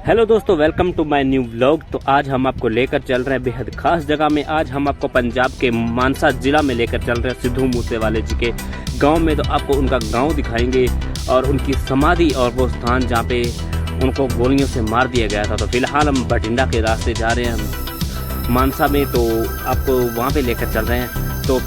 Hello दोस्तों, welcome to my new vlog. तो आज हम आपको लेकर चल रहे हैं बेहद खास जगह में। आज हम आपको पंजाब के मानसा जिला में लेकर चल रहे हैं, सिद्धू मूसेवाले जी के गांव में। तो आपको उनका गांव दिखाएंगे और उनकी समाधि और वो स्थान जहां पे उनको गोलियों से मार दिया गया था। तो फिलहाल हम बठिंडा के रास्ते जा रहे हैं मानसा में, तो आपको वहाँ पे लेकर चल रहे हैं। तो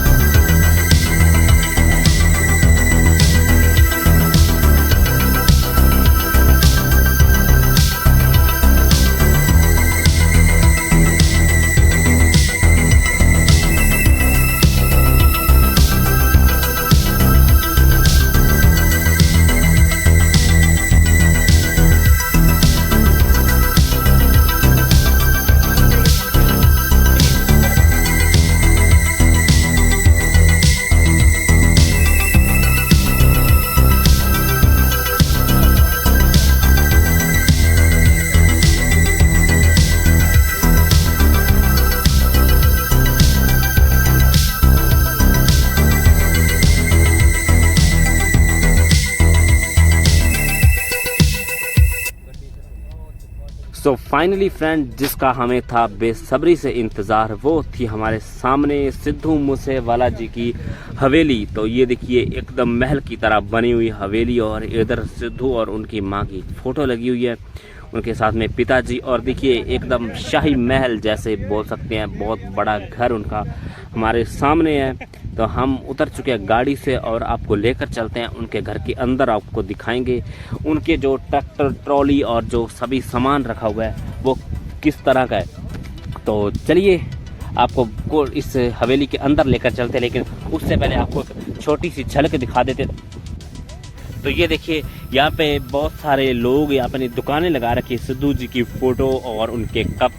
फाइनली फ्रेंड, जिसका हमें था बेसब्री से इंतज़ार, वो थी हमारे सामने सिद्धू मूसेवाला जी की हवेली। तो ये देखिए, एकदम महल की तरह बनी हुई हवेली और इधर सिद्धू और उनकी माँ की फ़ोटो लगी हुई है, उनके साथ में पिताजी। और देखिए, एकदम शाही महल जैसे बोल सकते हैं, बहुत बड़ा घर उनका हमारे सामने है। तो हम उतर चुके हैं गाड़ी से और आपको लेकर चलते हैं उनके घर के अंदर। आपको दिखाएंगे उनके जो ट्रैक्टर, ट्रॉली और जो सभी सामान रखा हुआ है वो किस तरह का है। तो चलिए आपको इस हवेली के अंदर लेकर चलते हैं, लेकिन उससे पहले आपको एक छोटी सी झलक दिखा देते। तो ये देखिए, यहाँ पे बहुत सारे लोग यहाँ पे दुकानें लगा रखी है, सिद्धू जी की फ़ोटो और उनके कप,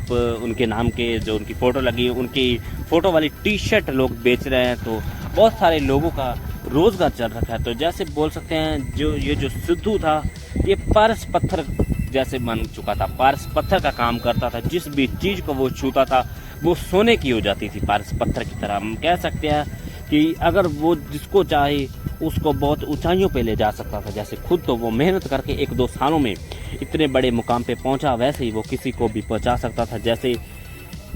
उनके नाम के जो उनकी फ़ोटो लगी है, उनकी फ़ोटो वाली टी शर्ट लोग बेच रहे हैं। तो बहुत सारे लोगों का रोज़गार चल रखा है। तो जैसे बोल सकते हैं, जो सिद्धू था, ये पारस पत्थर जैसे बन चुका था, पारस पत्थर का काम करता था। जिस भी चीज़ को वो छूता था वो सोने की हो जाती थी, पारस पत्थर की तरह। हम कह सकते हैं कि अगर वो जिसको चाहे उसको बहुत ऊंचाइयों पे ले जा सकता था। जैसे खुद तो वो मेहनत करके 1-2 सालों में इतने बड़े मुकाम पे पहुंचा, वैसे ही वो किसी को भी पहुंचा सकता था। जैसे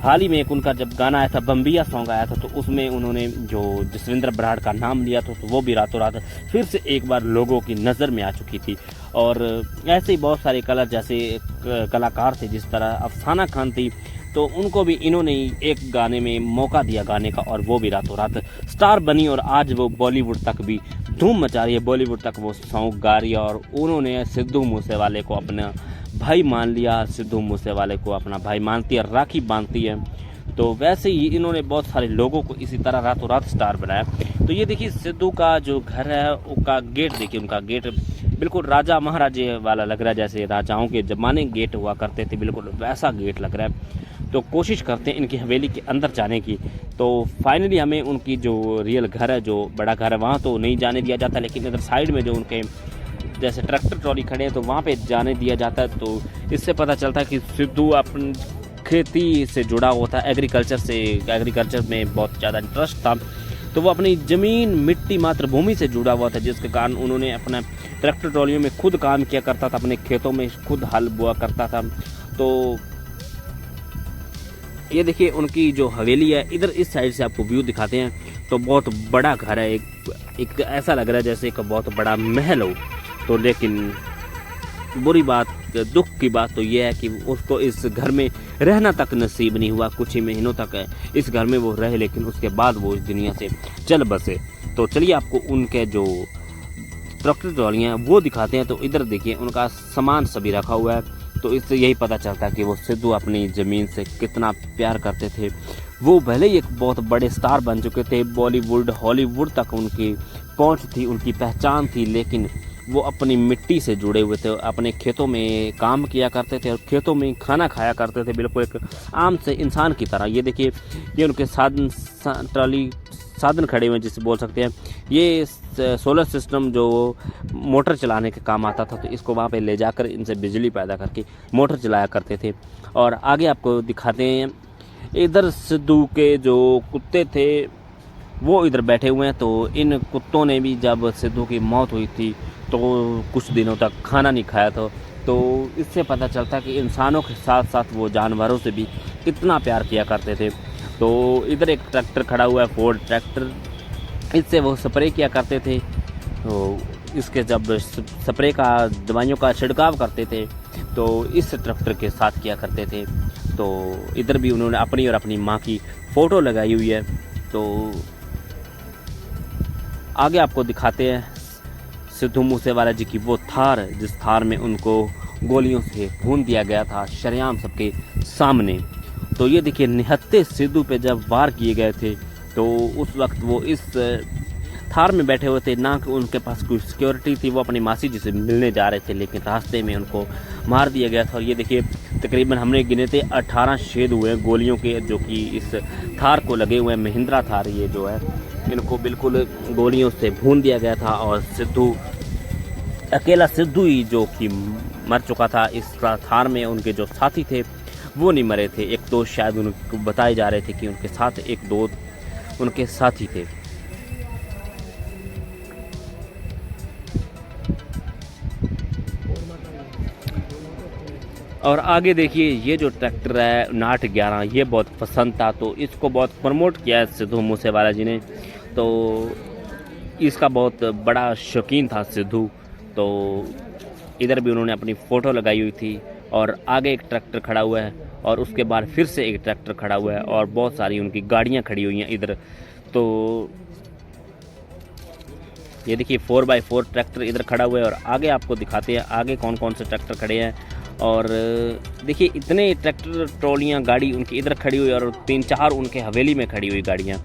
हाल ही में एक उनका जब गाना आया था, बम्बिया सॉन्ग आया था, तो उसमें उन्होंने जो जसविंदर बराड़ का नाम लिया था, तो वो भी रातों रात फिर से एक बार लोगों की नज़र में आ चुकी थी। और ऐसे ही बहुत सारे कलाकार थे, जिस तरह अफसाना खान थी, तो उनको भी इन्होंने एक गाने में मौका दिया गाने का, और वो भी रातों रात स्टार बनी। और आज वो बॉलीवुड तक भी धूम मचा रही है, बॉलीवुड तक वो सॉन्ग गा रही है। और उन्होंने सिद्धू मूसेवाले को अपना भाई मान लिया, सिद्धू मूसेवाले को अपना भाई मानती है, राखी बांधती है। तो वैसे ही इन्होंने बहुत सारे लोगों को इसी तरह रातों रात स्टार बनाया। तो ये देखिए, सिद्धू का जो घर है उसका गेट देखिए, उनका गेट बिल्कुल राजा महाराजे वाला लग रहा है, जैसे राजाओं के ज़माने गेट हुआ करते थे, बिल्कुल वैसा गेट लग रहा है। तो कोशिश करते हैं इनकी हवेली के अंदर जाने की। तो फाइनली हमें उनकी जो रियल घर है, जो बड़ा घर है, वहाँ तो नहीं जाने दिया जाता, लेकिन इधर साइड में जो उनके जैसे ट्रैक्टर ट्रॉली खड़े हैं, तो वहाँ पे जाने दिया जाता है। तो इससे पता चलता है कि सिद्धू अपन खेती से जुड़ा हुआ था, एग्रीकल्चर में बहुत ज़्यादा इंटरेस्ट था। तो वो अपनी ज़मीन, मिट्टी, मातृभूमि से जुड़ा हुआ था, जिसके कारण उन्होंने अपना ट्रैक्टर ट्रॉलियों में खुद काम किया करता था, अपने खेतों में खुद हल बोआ करता था। तो ये देखिए, उनकी जो हवेली है, इधर इस साइड से आपको व्यू दिखाते हैं। तो बहुत बड़ा घर है, एक ऐसा लग रहा है जैसे एक बहुत बड़ा महल हो। तो लेकिन बुरी बात, दुख की बात तो ये है कि उसको इस घर में रहना तक नसीब नहीं हुआ। कुछ ही महीनों तक इस घर में वो रहे, लेकिन उसके बाद वो इस दुनिया से चल बसे। तो चलिए आपको उनके जो ट्रैक्टर ट्रॉलियाँ हैं वो दिखाते हैं। तो इधर देखिए, उनका सामान सभी रखा हुआ है। तो इससे यही पता चलता है कि वो सिद्धू अपनी ज़मीन से कितना प्यार करते थे। वो भले ही एक बहुत बड़े स्टार बन चुके थे, बॉलीवुड, हॉलीवुड तक उनकी पहुंच थी, उनकी पहचान थी, लेकिन वो अपनी मिट्टी से जुड़े हुए थे, अपने खेतों में काम किया करते थे और खेतों में खाना खाया करते थे, बिल्कुल एक आम से इंसान की तरह। ये देखिए, ये उनके साधन खड़े हुए हैं, जिसे बोल सकते हैं। ये सोलर सिस्टम जो मोटर चलाने के काम आता था, तो इसको वहाँ पे ले जाकर इनसे बिजली पैदा करके मोटर चलाया करते थे। और आगे आपको दिखाते हैं, इधर सिद्धू के जो कुत्ते थे वो इधर बैठे हुए हैं। तो इन कुत्तों ने भी जब सिद्धू की मौत हुई थी तो कुछ दिनों तक खाना नहीं खाया था, तो इससे पता चलता है कि इंसानों के साथ साथ वो जानवरों से भी कितना प्यार किया करते थे। तो इधर एक ट्रैक्टर खड़ा हुआ है, फोर्ड ट्रैक्टर, इससे वो स्प्रे किया करते थे। तो इसके जब स्प्रे का दवाइयों का छिड़काव करते थे तो इस ट्रैक्टर के साथ किया करते थे। तो इधर भी उन्होंने अपनी और अपनी माँ की फ़ोटो लगाई हुई है। तो आगे आपको दिखाते हैं सिद्धू मूसेवाला जी की वो थार, जिस थार में उनको गोलियों से भून दिया गया था शरेआम सबके सामने। तो ये देखिए, निहत्थे सिद्धू पे जब वार किए गए थे तो उस वक्त वो इस थार में बैठे हुए थे, ना कि उनके पास कोई सिक्योरिटी थी। वो अपनी मासी जी से मिलने जा रहे थे, लेकिन रास्ते में उनको मार दिया गया था। और ये देखिए, तकरीबन हमने गिने थे 18 छेद हुए गोलियों के, जो कि इस थार को लगे हुए हैं। महिंद्रा थार ये जो है, इनको बिल्कुल गोलियों से भून दिया गया था। और सिद्धू, अकेला सिद्धू ही जो कि मर चुका था इस थार में। उनके जो साथी थे वो नहीं मरे थे। एक तो शायद उनको बताए जा रहे थे कि उनके साथ एक दो उनके साथी थे। और आगे देखिए, ये जो ट्रैक्टर है 911, ये बहुत पसंद था, तो इसको बहुत प्रमोट किया है सिद्धू मूसेवाला जी ने। तो इसका बहुत बड़ा शौकीन था सिद्धू। तो इधर भी उन्होंने अपनी फ़ोटो लगाई हुई थी। और आगे एक ट्रैक्टर खड़ा हुआ है और उसके बाद फिर से एक ट्रैक्टर खड़ा हुआ है और बहुत सारी उनकी गाड़ियाँ खड़ी हुई हैं इधर। तो ये देखिए 4x4 ट्रैक्टर इधर खड़ा हुआ है। और आगे आपको दिखाते हैं आगे कौन कौन से ट्रैक्टर खड़े हैं। और देखिए, इतने ट्रैक्टर, ट्रॉलियाँ, गाड़ी उनकी इधर खड़ी हुई और 3-4 उनके हवेली में खड़ी हुई गाड़ियाँ।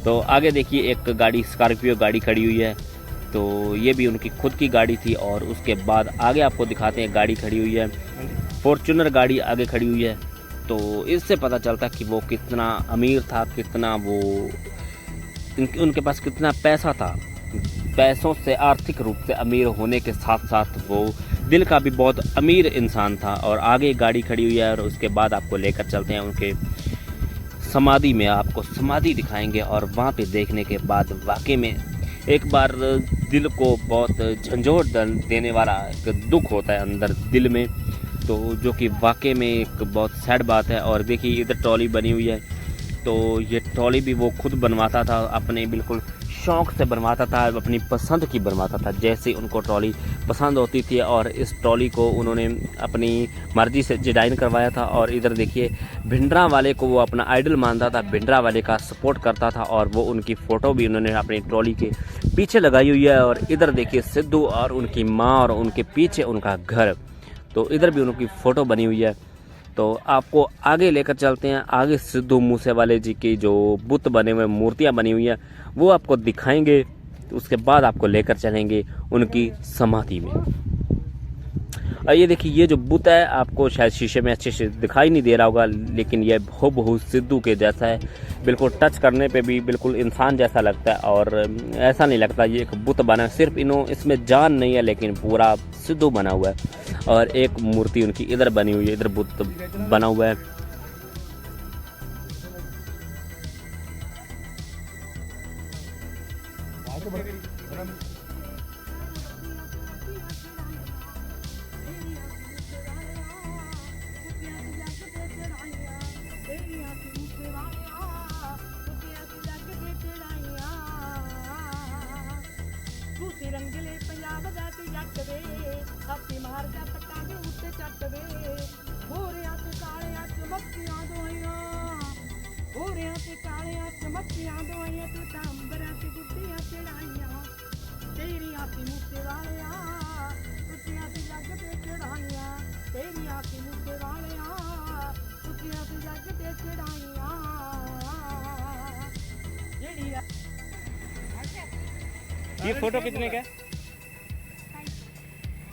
तो आगे देखिए, एक गाड़ी स्कॉर्पियो गाड़ी खड़ी हुई है, तो ये भी उनकी खुद की गाड़ी थी। और उसके बाद आगे आपको दिखाते हैं गाड़ी खड़ी हुई है, फॉर्च्यूनर गाड़ी आगे खड़ी हुई है। तो इससे पता चलता कि वो कितना अमीर था, कितना वो उनके पास कितना पैसा था। पैसों से, आर्थिक रूप से अमीर होने के साथ साथ वो दिल का भी बहुत अमीर इंसान था। और आगे गाड़ी खड़ी हुई है और उसके बाद आपको लेकर चलते हैं उनके समाधि में, आपको समाधि दिखाएंगे। और वहाँ पे देखने के बाद वाकई में एक बार दिल को बहुत झंझोर देने वाला एक दुख होता है अंदर दिल में, तो जो कि वाकई में एक बहुत सैड बात है। और देखिए, इधर ट्रॉली बनी हुई है, तो ये ट्रॉली भी वो खुद बनवाता था, अपने बिल्कुल शौक़ से बनवाता था, अपनी पसंद की बनवाता था, जैसे उनको ट्रॉली पसंद होती थी। और इस ट्रॉली को उन्होंने अपनी मर्ज़ी से डिज़ाइन करवाया था। और इधर देखिए, भिंडरा वाले को वो अपना आइडल मानता था, भिंडरा वाले का सपोर्ट करता था। और वो उनकी फ़ोटो भी उन्होंने अपनी ट्रॉली के पीछे लगाई हुई है। और इधर देखिए, सिद्धू और उनकी माँ और उनके पीछे उनका घर, तो इधर भी उनकी फ़ोटो बनी हुई है। तो आपको आगे लेकर चलते हैं। आगे सिद्धू मूसेवाले जी की जो बुत बने हुए, मूर्तियाँ बनी हुई हैं, वो आपको दिखाएंगे। तो उसके बाद आपको लेकर चलेंगे उनकी समाधि में। और ये देखिए, ये जो बुत है आपको शायद शीशे में अच्छे से दिखाई नहीं दे रहा होगा, लेकिन ये हूबहू सिद्धू के जैसा है। बिल्कुल टच करने पे भी बिल्कुल इंसान जैसा लगता है। और ऐसा नहीं लगता ये एक बुत बना है, सिर्फ इसमें जान नहीं है, लेकिन पूरा सिद्धू बना हुआ है। और एक मूर्ति उनकी इधर बनी हुई है, इधर बुत बना हुआ है। रंगले पंजाब दा तू जट वे अपनी मार दा पट्टा दे उत्ते चट वे होरियां ते कालियां चमकियां दोइयां होरियां ते कालियां चमकियां दोइयां तू तां अंबरां ते गुड्डियां चढ़ाइयां तेरियां ते मूसे वालिया उत्तियां ते जग ते चढ़ाइयां तेरियां ते मूसे वालिया उत्तियां ते जग ते चढ़ाइयां जेड़ी ये फोटो कितने का है?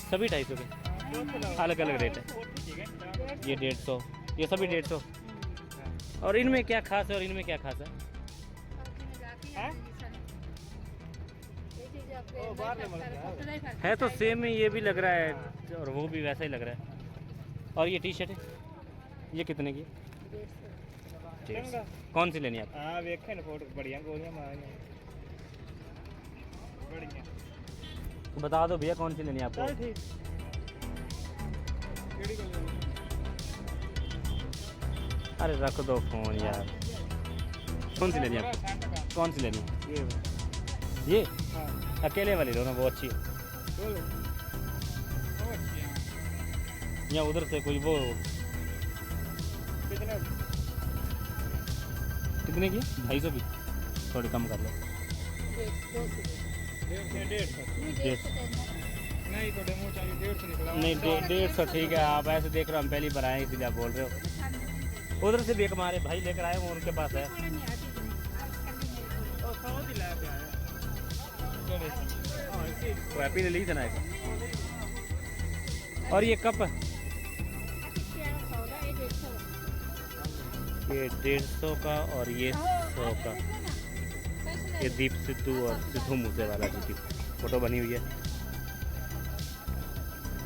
सभी 250 के, अलग अलग रेट है। ये 150, ये सभी 150। और इनमें क्या खास है और इनमें क्या खास है तो सेम ही, ये भी लग रहा है और वो भी वैसा ही लग रहा है। और ये टी शर्ट है, ये कितने की? 150। कौन सी लेनी है आप? हाँ वेखे ना फोटो, बढ़िया गोलियां मारनी बढ़िया। तो बता दो भैया कौन सी लेनी है आपको? अरे रख दो फोन यार। कौन सी लेनी है आपको? कौन सी लेनी है? ये अकेले वाली लो ना, वो अच्छी है। या उधर से कोई वो कितने की? 250 की, थोड़ी कम कर लो। 150 नहीं तो डेमो चाहिए 150 निकला। नहीं 150 ठीक है। आप ऐसे देख रहे हो, हम पहली बार आए इसलिए आप बोल रहे हो। उधर से भी एक हमारे भाई लेकर आए हैं, उनके पास है। वो हैप्पी ने ली थी ना एक। और ये कप ये 150 का और ये 100 का। ये दीप सिद्धू और सिद्धू मूसेवाला जी की फोटो बनी हुई है।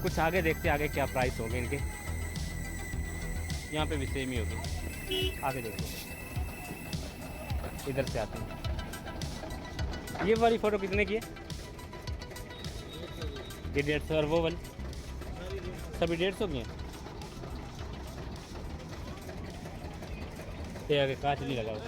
कुछ आगे देखते आगे क्या प्राइस होंगे इनके। यहाँ पे भी सेम ही होगी। आगे देखो, इधर से आते हैं। ये वाली फोटो कितने की है? ये 150 और वो वाली सभी 150 की हैं। ये आगे कांच नहीं लगा हुआ।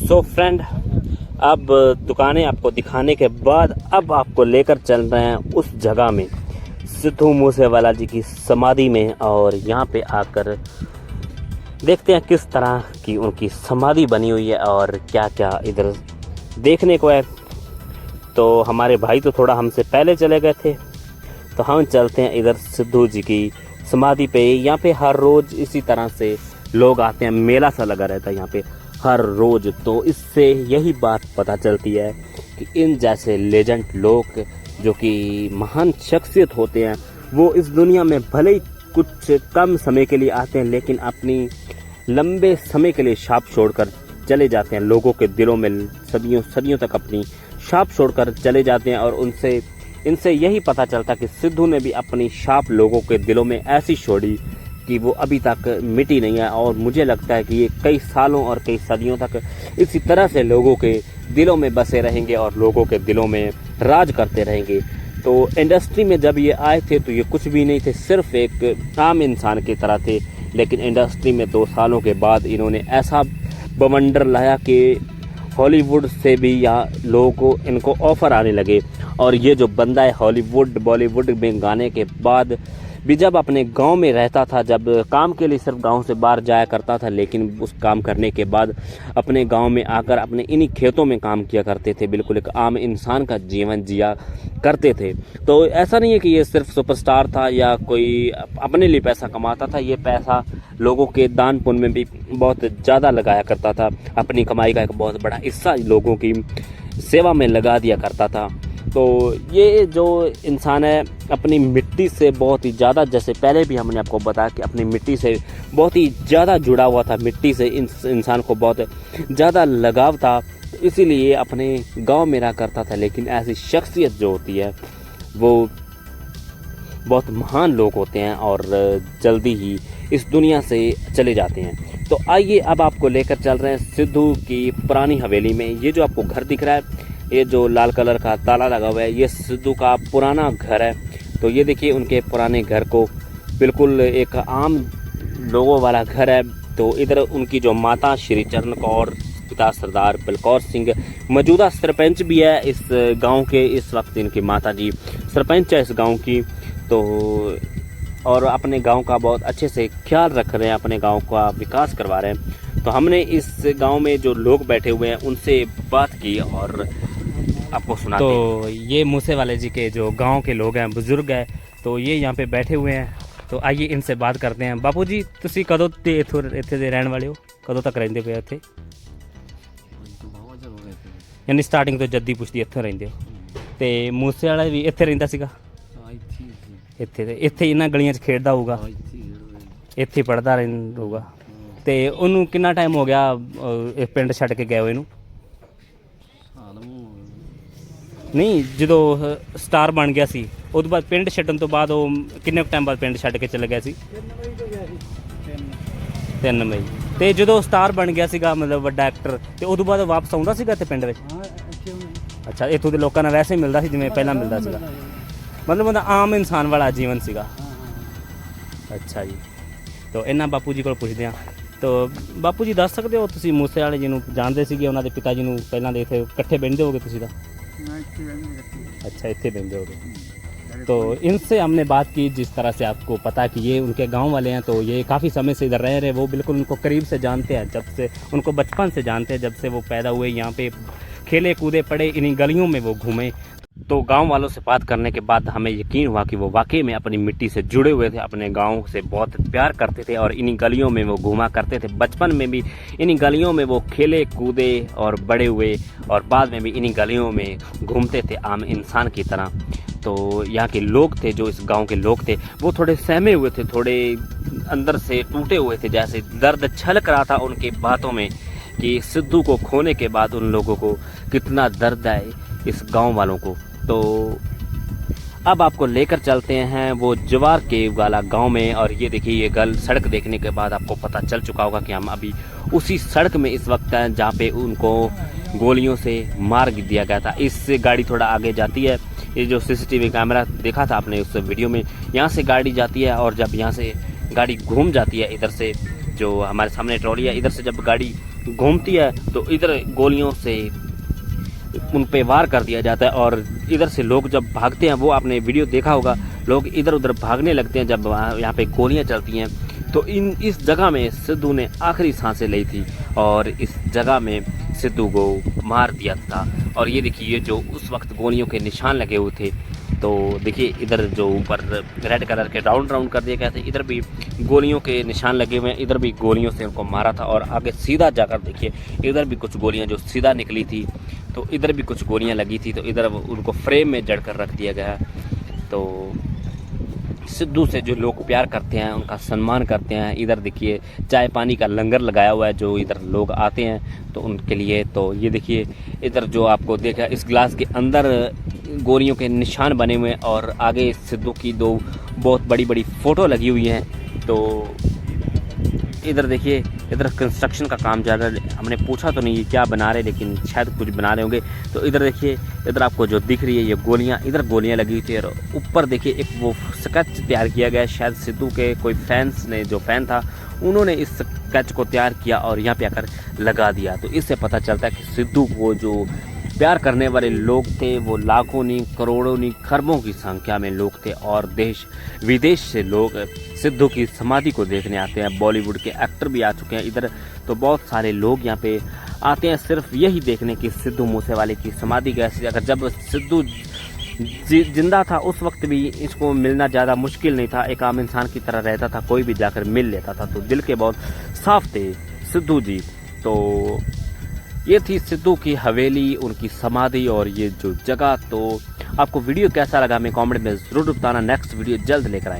सो फ्रेंड, अब दुकानें आपको दिखाने के बाद अब आपको लेकर चल रहे हैं उस जगह में, सिद्धू मूसेवाला जी की समाधि में। और यहाँ पे आकर देखते हैं किस तरह की उनकी समाधि बनी हुई है और क्या क्या इधर देखने को है। तो हमारे भाई तो थोड़ा हमसे पहले चले गए थे, तो हम चलते हैं इधर सिद्धू जी की समाधि पे। यहाँ पे हर रोज़ इसी तरह से लोग आते हैं, मेला सा लगा रहता है यहाँ पे हर रोज़। तो इससे यही बात पता चलती है कि इन जैसे लेजेंड लोग जो कि महान शख्सियत होते हैं, वो इस दुनिया में भले ही कुछ कम समय के लिए आते हैं, लेकिन अपनी लंबे समय के लिए छाप छोड़कर चले जाते हैं। लोगों के दिलों में सदियों सदियों तक अपनी छाप छोड़कर चले जाते हैं। और इनसे यही पता चलता कि सिद्धू ने भी अपनी छाप लोगों के दिलों में ऐसी छोड़ी कि वो अभी तक मिटी नहीं है। और मुझे लगता है कि ये कई सालों और कई सदियों तक इसी तरह से लोगों के दिलों में बसे रहेंगे और लोगों के दिलों में राज करते रहेंगे। तो इंडस्ट्री में जब ये आए थे तो ये कुछ भी नहीं थे, सिर्फ एक आम इंसान की तरह थे। लेकिन इंडस्ट्री में 2 सालों के बाद इन्होंने ऐसा बवंडर लाया कि हॉलीवुड से भी यहाँ लोगों को इनको ऑफ़र आने लगे। और ये जो बंदा है हॉलीवुड बॉलीवुड में गाने के बाद भी जब अपने गांव में रहता था, जब काम के लिए सिर्फ गांव से बाहर जाया करता था, लेकिन उस काम करने के बाद अपने गांव में आकर अपने इन्हीं खेतों में काम किया करते थे। बिल्कुल एक आम इंसान का जीवन जिया करते थे। तो ऐसा नहीं है कि ये सिर्फ सुपरस्टार था या कोई अपने लिए पैसा कमाता था। ये पैसा लोगों के दान पुण्य में भी बहुत ज़्यादा लगाया करता था। अपनी कमाई का एक बहुत बड़ा हिस्सा लोगों की सेवा में लगा दिया करता था। तो ये जो इंसान है अपनी मिट्टी से बहुत ही ज़्यादा, जैसे पहले भी हमने आपको बताया कि अपनी मिट्टी से बहुत ही ज़्यादा जुड़ा हुआ था। मिट्टी से इंसान को बहुत ज़्यादा लगाव था, तो इसीलिए अपने गांव में रहा करता था। लेकिन ऐसी शख्सियत जो होती है वो बहुत महान लोग होते हैं और जल्दी ही इस दुनिया से चले जाते हैं। तो आइए अब आपको लेकर चल रहे हैं सिद्धू की पुरानी हवेली में। ये जो आपको घर दिख रहा है, ये जो लाल कलर का ताला लगा हुआ है, ये सिद्धू का पुराना घर है। तो ये देखिए उनके पुराने घर को, बिल्कुल एक आम लोगों वाला घर है। तो इधर उनकी जो माता श्री चरण कौर, पिता सरदार बलकौर सिंह, मौजूदा सरपंच भी है इस गांव के। इस वक्त इनकी माता जी सरपंच है इस गांव की। तो और अपने गांव का बहुत अच्छे से ख्याल रख रहे हैं, अपने गांव का विकास करवा रहे हैं। तो हमने इस गांव में जो लोग बैठे हुए हैं उनसे बात की और आपको सुना। तो ये मूसे वाले जी के जो गांव के लोग हैं, बुजुर्ग हैं, तो ये यहाँ पे बैठे हुए हैं। तो आइए इनसे बात करते हैं। बापू जी, ਤੁਸੀਂ ਕਦੋਂ ਤੇ ਇੱਥੇ ਦੇ ਰਹਿਣ ਵਾਲੇ ਹੋ? ਕਦੋਂ ਤੱਕ ਰਹਿੰਦੇ ਪਏ ਇੱਥੇ? ਯਾਨੀ ਸਟਾਰਟਿੰਗ ਤੋਂ ਜੱਦੀ ਪੁੱਛਦੀ ਇੱਥੇ ਰਹਿੰਦੇ ਹੋ? ਤੇ ਮੂਸੇ ਵਾਲਾ ਵੀ ਇੱਥੇ ਰਹਿੰਦਾ ਸੀਗਾ? ਇੱਥੇ ਇਹਨਾਂ ਗਲੀਆਂ 'ਚ ਖੇਡਦਾ ਹੋਊਗਾ, ਇੱਥੇ ਪੜ੍ਹਦਾ ਰਹਿੰਦਾ ਹੋਊਗਾ। ਤੇ ਉਹਨੂੰ ਕਿੰਨਾ ਟਾਈਮ ਹੋ ਗਿਆ ਇਹ ਪਿੰਡ ਛੱਡ ਕੇ ਗਏ ਹੋਏ ਨੂੰ? ਨਹੀਂ, ਜਦੋਂ ਸਟਾਰ ਬਣ ਗਿਆ ਸੀ ਉਹ ਤੋਂ ਬਾਅਦ ਪਿੰਡ ਛੱਡਣ ਤੋਂ ਬਾਅਦ ਉਹ ਕਿੰਨੇ ਟਾਈਮ ਬਾਅਦ ਪਿੰਡ ਛੱਡ ਕੇ ਚਲੇ ਗਿਆ ਸੀ? 3 ਮਈ। ਤੇ ਜਦੋਂ ਸਟਾਰ ਬਣ ਗਿਆ ਸੀਗਾ, ਮਤਲਬ ਵੱਡਾ ਐਕਟਰ, ਤੇ ਉਦੋਂ ਬਾਅਦ ਵਾਪਸ ਆਉਂਦਾ ਸੀਗਾ ਇੱਥੇ ਪਿੰਡ ਵਿੱਚ? ਅੱਛਾ, ਇੱਥੋਂ ਦੇ ਲੋਕਾਂ ਨਾਲ ਵੈਸੇ ਹੀ ਮਿਲਦਾ ਸੀ ਜਿਵੇਂ ਪਹਿਲਾਂ ਮਿਲਦਾ ਸੀਗਾ, ਮਤਲਬ ਉਹਦਾ ਆਮ ਇਨਸਾਨ ਵਾਲਾ ਜੀਵਨ ਸੀਗਾ। ਅੱਛਾ ਜੀ। ਤੋ ਇਹਨਾਂ ਬਾਪੂ ਜੀ ਕੋਲ ਪੁੱਛਦੇ ਹਾਂ। ਤੋ ਬਾਪੂ ਜੀ ਦੱਸ ਸਕਦੇ ਹੋ, ਤੁਸੀਂ ਮੂਸੇ ਵਾਲੇ ਜੀ ਨੂੰ ਜਾਣਦੇ ਸੀਗੇ, ਉਹਨਾਂ ਦੇ ਪਿਤਾ ਜੀ ਨੂੰ ਪਹਿਲਾਂ ਦੇ ਇੱਥੇ ਇਕੱਠੇ ਬਹਿੰਦੇ ਹੋਗੇ ਤੁਸੀਂ ਤਾਂ? अच्छा, इतने बंदे हो गए। तो इनसे हमने बात की, जिस तरह से आपको पता है कि ये उनके गांव वाले हैं, तो ये काफ़ी समय से इधर रह रहे, वो बिल्कुल उनको करीब से जानते हैं, जब से उनको बचपन से जानते हैं, जब से वो पैदा हुए यहाँ पे खेले कूदे पड़े, इन्हीं गलियों में वो घूमे। तो गांव वालों से बात करने के बाद हमें यकीन हुआ कि वो वाकई में अपनी मिट्टी से जुड़े हुए थे, अपने गांव से बहुत प्यार करते थे और इन्हीं गलियों में वो घूमा करते थे। बचपन में भी इन्हीं गलियों में वो खेले कूदे और बड़े हुए, और बाद में भी इन्हीं गलियों में घूमते थे आम इंसान की तरह। तो यहाँ के लोग थे, जो इस गांव के लोग थे, वो थोड़े सहमे हुए थे, थोड़े अंदर से टूटे हुए थे, जैसे दर्द छलक रहा था उनकी बातों में कि सिद्धू को खोने के बाद उन लोगों को कितना दर्द आए, इस गांव वालों को। तो अब आपको लेकर चलते हैं वो जवार के वाला गांव में। और ये देखिए, ये गल सड़क देखने के बाद आपको पता चल चुका होगा कि हम अभी उसी सड़क में इस वक्त हैं जहाँ पे उनको गोलियों से मार दिया गया था। इससे गाड़ी थोड़ा आगे जाती है, ये जो सीसीटीवी कैमरा देखा था आपने उस वीडियो में, यहाँ से गाड़ी जाती है, और जब यहाँ से गाड़ी घूम जाती है, इधर से जो हमारे सामने ट्रॉली है, इधर से जब गाड़ी घूमती है तो इधर गोलियों से उन पे वार कर दिया जाता है। और इधर से लोग जब भागते हैं, वो आपने वीडियो देखा होगा, लोग इधर उधर भागने लगते हैं जब यहाँ पे गोलियाँ चलती हैं। तो इस जगह में सिद्धू ने आखिरी सांसें ली थी और इस जगह में सिद्धू को मार दिया था। और ये देखिए, जो उस वक्त गोलियों के निशान लगे हुए थे, तो देखिए इधर जो ऊपर रेड कलर के राउंड राउंड कर दिए गए थे, इधर भी गोलियों के निशान लगे हुए हैं, इधर भी गोलियों से उनको मारा था। और आगे सीधा जाकर देखिए, इधर भी कुछ गोलियां जो सीधा निकली थी, तो इधर भी कुछ गोलियां लगी थी, तो इधर उनको फ्रेम में जड़कर रख दिया गया। तो सिद्धू से जो लोग प्यार करते हैं, उनका सम्मान करते हैं। इधर देखिए, चाय पानी का लंगर लगाया हुआ है, जो इधर लोग आते हैं तो उनके लिए। तो ये देखिए, इधर जो आपको देखा, इस गिलास के अंदर गोलियों के निशान बने हुए हैं, और आगे सिद्धू की 2 बहुत बड़ी बड़ी फ़ोटो लगी हुई हैं। तो इधर देखिए, इधर कंस्ट्रक्शन का काम जा रहा है। हमने पूछा तो नहीं ये क्या बना रहे, लेकिन शायद कुछ बना रहे होंगे। तो इधर देखिए, इधर आपको जो दिख रही है ये गोलियां, इधर गोलियां लगी हुई थी, और ऊपर देखिए एक वो स्केच तैयार किया गया है। शायद सिद्धू के कोई फैंस ने, जो फैन था, उन्होंने इस स्केच को तैयार किया और यहाँ पे आकर लगा दिया। तो इससे पता चलता है कि सिद्धू को जो प्यार करने वाले लोग थे, वो लाखों नहीं, करोड़ों नहीं, खरबों की संख्या में लोग थे, और देश विदेश से लोग सिद्धू की समाधि को देखने आते हैं। बॉलीवुड के एक्टर भी आ चुके हैं इधर। तो बहुत सारे लोग यहाँ पे आते हैं सिर्फ यही देखने कि सिद्धू मूसेवाले की समाधि कैसी। अगर जब सिद्धू जिंदा था उस वक्त भी इसको मिलना ज़्यादा मुश्किल नहीं था, एक आम इंसान की तरह रहता था, कोई भी जाकर मिल लेता था। तो दिल के बहुत साफ थे सिद्धू जी। तो ये थी सिद्धू की हवेली, उनकी समाधि और ये जो जगह। तो आपको वीडियो कैसा लगा हमें कमेंट में ज़रूर बताना। नेक्स्ट वीडियो जल्द लेकर आएंगे।